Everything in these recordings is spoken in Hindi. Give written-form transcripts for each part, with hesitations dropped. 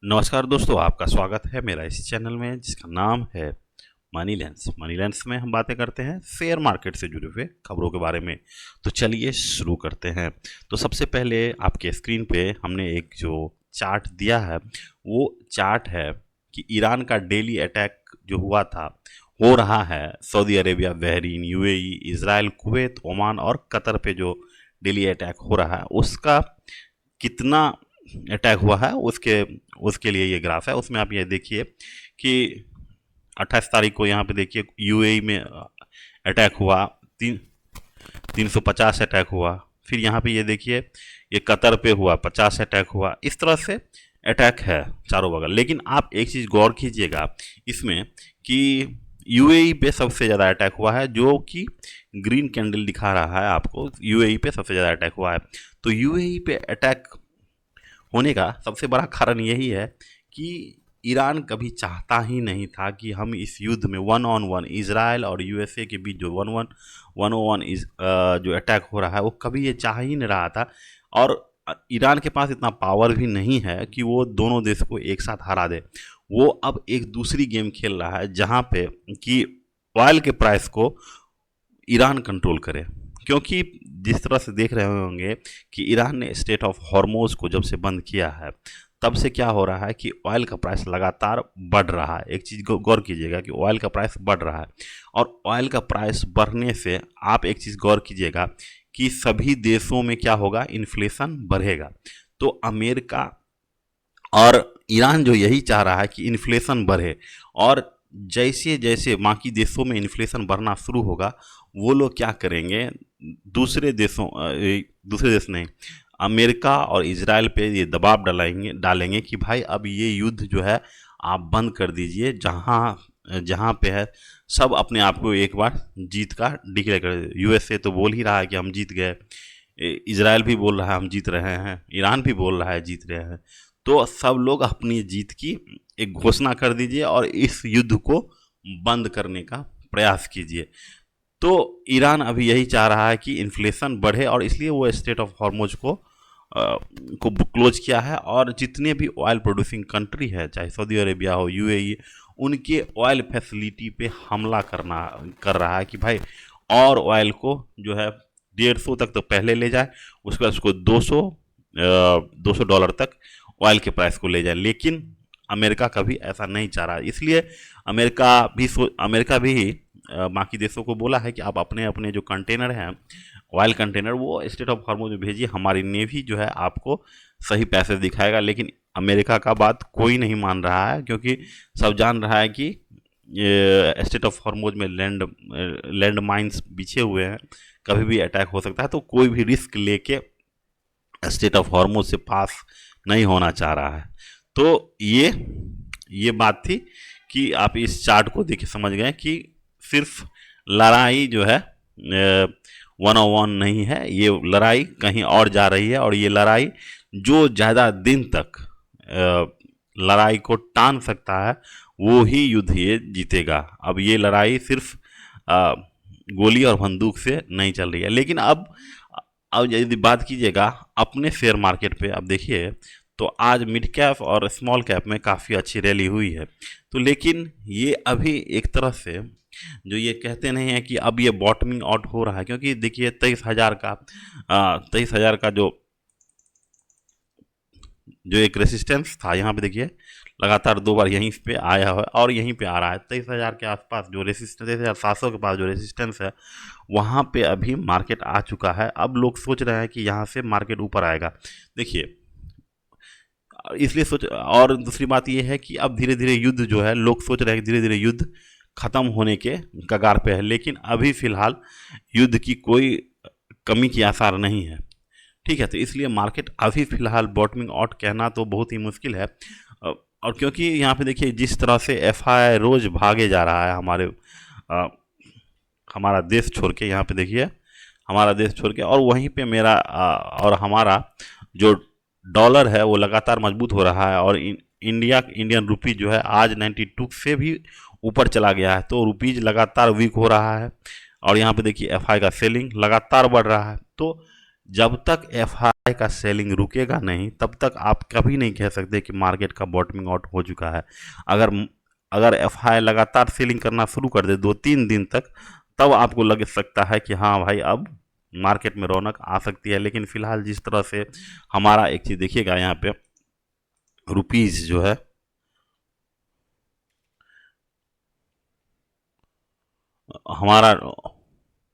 नमस्कार दोस्तों, आपका स्वागत है मेरा इस चैनल में जिसका नाम है मनी लेंस। मनी लेंस में हम बातें करते हैं शेयर मार्केट से जुड़े हुए खबरों के बारे में। तो चलिए शुरू करते हैं। तो सबसे पहले आपके स्क्रीन पे हमने एक जो चार्ट दिया है वो चार्ट है कि ईरान का डेली अटैक जो हुआ था हो रहा है Saudi Arabia, Bahrain, UAE, Israel, Kuwait, Oman और कतर पे जो डेली अटैक हो रहा है उसका कितना अटैक हुआ है उसके उसके लिए ये ग्राफ है। उसमें आप ये देखिए कि 28 तारीख को यहाँ पे देखिए यूएई में अटैक हुआ, 350 अटैक हुआ। फिर यहाँ पे ये देखिए ये कतर पे हुआ, 50 अटैक हुआ। इस तरह से अटैक है चारों बगल। लेकिन आप एक चीज़ गौर कीजिएगा इसमें कि यूएई पे सबसे ज़्यादा अटैक हुआ है, जो कि ग्रीन कैंडल दिखा रहा है आपको। यूएई पे सबसे ज़्यादा अटैक हुआ है। तो यूएई पे अटैक होने का सबसे बड़ा कारण यही है कि ईरान कभी चाहता ही नहीं था कि हम इस युद्ध में वन ऑन वन इजराइल और यूएसए के बीच जो वन ओ वन जो अटैक हो रहा है वो कभी ये चाह ही नहीं रहा था। और ईरान के पास इतना पावर भी नहीं है कि वो दोनों देश को एक साथ हरा दे। वो अब एक दूसरी गेम खेल रहा है जहाँ पे कि ऑयल के प्राइस को ईरान कंट्रोल करे। क्योंकि जिस तरह से देख रहे होंगे कि ईरान ने स्टेट ऑफ हॉर्मोज को जब से बंद किया है तब से क्या हो रहा है कि ऑयल का प्राइस लगातार बढ़ रहा है। एक चीज़ गौर कीजिएगा कि ऑयल का प्राइस बढ़ रहा है, और ऑयल का प्राइस बढ़ने से आप एक चीज़ गौर कीजिएगा कि सभी देशों में क्या होगा, इन्फ्लेशन बढ़ेगा। तो अमेरिका और ईरान जो यही चाह रहा है कि इन्फ्लेशन बढ़े, और जैसे जैसे बाकी देशों में इन्फ्लेशन बढ़ना शुरू होगा वो लोग क्या करेंगे, दूसरे देश नहीं, अमेरिका और इजराइल पे ये दबाव डालेंगे कि भाई अब ये युद्ध जो है आप बंद कर दीजिए। जहाँ जहाँ पे है सब अपने आप को एक बार जीत का डिक्लेयर कर। यूएसए तो बोल ही रहा है कि हम जीत गए, इजराइल भी बोल रहा है हम जीत रहे हैं, ईरान भी बोल रहा है जीत रहे हैं। तो सब लोग अपनी जीत की एक घोषणा कर दीजिए और इस युद्ध को बंद करने का प्रयास कीजिए। तो ईरान अभी यही चाह रहा है कि इन्फ्लेशन बढ़े, और इसलिए वो स्टेट ऑफ हॉर्मोज को क्लोज किया है। और जितने भी ऑयल प्रोड्यूसिंग कंट्री है, चाहे सऊदी अरेबिया हो, यूएई, उनके ऑयल फैसिलिटी पे हमला कर रहा है कि भाई और ऑयल को जो है 150 तक तो पहले ले जाए, उसके बाद उसको 200 तक ऑयल के प्राइस को ले जाए। लेकिन अमेरिका कभी ऐसा नहीं चाह रहा। इसलिए अमेरिका भी बाकी देशों को बोला है कि आप अपने अपने जो कंटेनर हैं, ऑयल कंटेनर, वो स्टेट ऑफ हॉर्मोज में भेजिए। हमारी नेवी जो है आपको सही पैसे दिखाएगा। लेकिन अमेरिका का बात कोई नहीं मान रहा है, क्योंकि सब जान रहा है कि ये स्टेट ऑफ हॉर्मोज में लैंड माइंस बिछे हुए हैं, कभी भी अटैक हो सकता है। तो कोई भी रिस्क लेके स्टेट ऑफ हॉर्मोज से पास नहीं होना चाह रहा है। तो ये बात थी कि आप इस चार्ट को देख के समझ गए कि सिर्फ लड़ाई जो है वन ऑन वन नहीं है, ये लड़ाई कहीं और जा रही है। और ये लड़ाई जो ज़्यादा दिन तक लड़ाई को टान सकता है वो ही युद्ध ये जीतेगा। अब ये लड़ाई सिर्फ गोली और बंदूक से नहीं चल रही है। लेकिन अब यदि बात कीजिएगा अपने शेयर मार्केट पे, अब देखिए तो आज मिड कैप और स्मॉल कैप में काफ़ी अच्छी रैली हुई है। तो लेकिन ये अभी एक तरह से जो ये कहते नहीं है कि अब ये बॉटमिंग आउट हो रहा है, क्योंकि देखिए 23,000 का जो एक रेसिस्टेंस था, यहाँ पे देखिए लगातार 2 बार यहीं पे आया है और यहीं पे आ रहा है। 23,000 के आसपास जो रेसिस्टेंस, 23,700 के पास जो रेसिस्टेंस है वहाँ पे अभी मार्केट आ चुका है। अब लोग सोच रहे हैं कि यहाँ से मार्केट ऊपर आएगा। देखिए इसलिए सोच, और दूसरी बात ये है कि अब धीरे धीरे युद्ध जो है, लोग सोच रहे हैं कि धीरे धीरे युद्ध खत्म होने के कगार पे है। लेकिन अभी फिलहाल युद्ध की कोई कमी की आसार नहीं है। ठीक है, तो इसलिए मार्केट अभी फिलहाल बॉटमिंग आउट कहना तो बहुत ही मुश्किल है। और क्योंकि यहाँ पे देखिए जिस तरह से एफआई रोज भागे जा रहा है हमारा देश छोड़ के, यहाँ पे देखिए हमारा देश छोड़ के, और वहीं पे और हमारा जो डॉलर है वो लगातार मजबूत हो रहा है। और इंडियन रुपी जो है आज 92 से भी ऊपर चला गया है। तो रुपीज लगातार वीक हो रहा है, और यहाँ पे देखिए एफआई का सेलिंग लगातार बढ़ रहा है। तो जब तक एफआई का सेलिंग रुकेगा नहीं तब तक आप कभी नहीं कह सकते कि मार्केट का बॉटमिंग आउट हो चुका है। अगर अगर एफआई लगातार सेलिंग करना शुरू कर दे 2-3 दिन तक, तब आपको लग सकता है कि हाँ भाई अब मार्केट में रौनक आ सकती है। लेकिन फिलहाल जिस तरह से हमारा एक चीज़ देखिएगा यहाँ पे रुपीज़ जो है, हमारा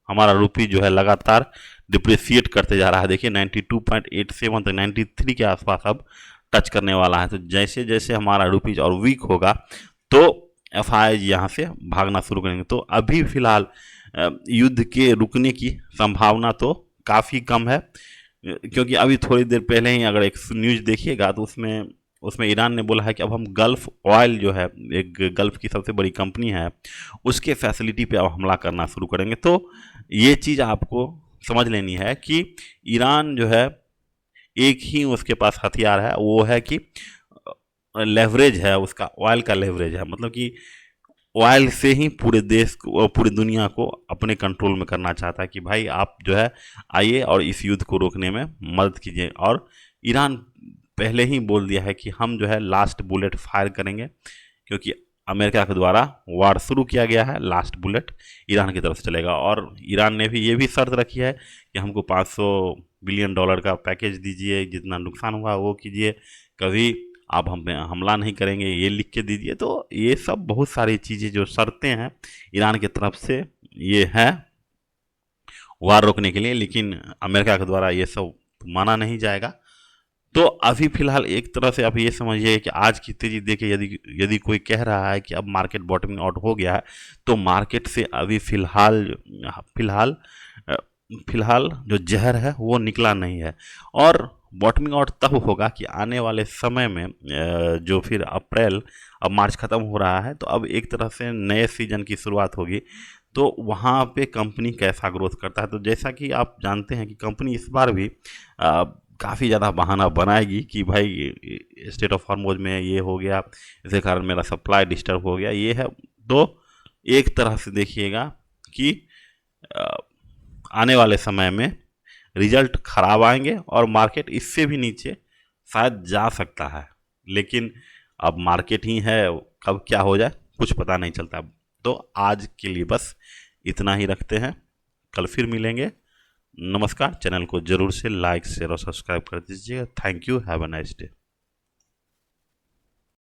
हमारा रुपी जो है लगातार डिप्रिसिएट करते जा रहा है। देखिए 92.87 तक 93 के आसपास अब टच करने वाला है। तो जैसे जैसे हमारा रुपीज और वीक होगा तो एफ आई यहाँ से भागना शुरू करेंगे। तो अभी फिलहाल युद्ध के रुकने की संभावना तो काफ़ी कम है, क्योंकि अभी थोड़ी देर पहले ही अगर एक न्यूज़ देखिएगा तो उसमें उसमें ईरान ने बोला है कि अब हम गल्फ ऑयल जो है, एक गल्फ की सबसे बड़ी कंपनी है, उसके फैसिलिटी पे अब हमला करना शुरू करेंगे। तो ये चीज़ आपको समझ लेनी है कि ईरान जो है एक ही उसके पास हथियार है, वो है कि लेवरेज है, उसका ऑयल का लेवरेज है। मतलब कि ऑयल से ही पूरे देश को, पूरी दुनिया को अपने कंट्रोल में करना चाहता है कि भाई आप जो है आइए और इस युद्ध को रोकने में मदद कीजिए। और ईरान पहले ही बोल दिया है कि हम जो है लास्ट बुलेट फायर करेंगे, क्योंकि अमेरिका के द्वारा वार शुरू किया गया है, लास्ट बुलेट ईरान की तरफ से चलेगा। और ईरान ने भी ये भी शर्त रखी है कि हमको $500 बिलियन का पैकेज दीजिए, जितना नुकसान हुआ वो कीजिए, कभी आप हम पे हमला नहीं करेंगे, ये लिख के दीजिए। तो ये सब बहुत सारी चीज़ें जो शर्तें हैं ईरान की तरफ से ये है वार रोकने के लिए, लेकिन अमेरिका के द्वारा ये सब माना नहीं जाएगा। तो अभी फिलहाल एक तरह से आप ये समझिए कि आज की तेजी देखे, यदि यदि कोई कह रहा है कि अब मार्केट बॉटमिंग आउट हो गया है, तो मार्केट से अभी फिलहाल फिलहाल फिलहाल जो जहर है वो निकला नहीं है। और बॉटमिंग आउट तब होगा कि आने वाले समय में जो फिर अप्रैल, अब मार्च ख़त्म हो रहा है, तो अब एक तरह से नए सीजन की शुरुआत होगी। तो वहाँ पे कंपनी कैसा ग्रोथ करता है, तो जैसा कि आप जानते हैं कि कंपनी इस बार भी काफ़ी ज़्यादा बहाना बनाएगी कि भाई स्टेट ऑफ हॉर्मोज में ये हो गया, इसके कारण मेरा सप्लाई डिस्टर्ब हो गया, ये है। तो एक तरह से देखिएगा कि आने वाले समय में रिजल्ट खराब आएंगे और मार्केट इससे भी नीचे शायद जा सकता है। लेकिन अब मार्केट ही है, कब क्या हो जाए कुछ पता नहीं चलता। तो आज के लिए बस इतना ही रखते हैं, कल फिर मिलेंगे। नमस्कार। चैनल को जरूर से लाइक शेयर और सब्सक्राइब कर दीजिएगा। Thank you, have a nice day.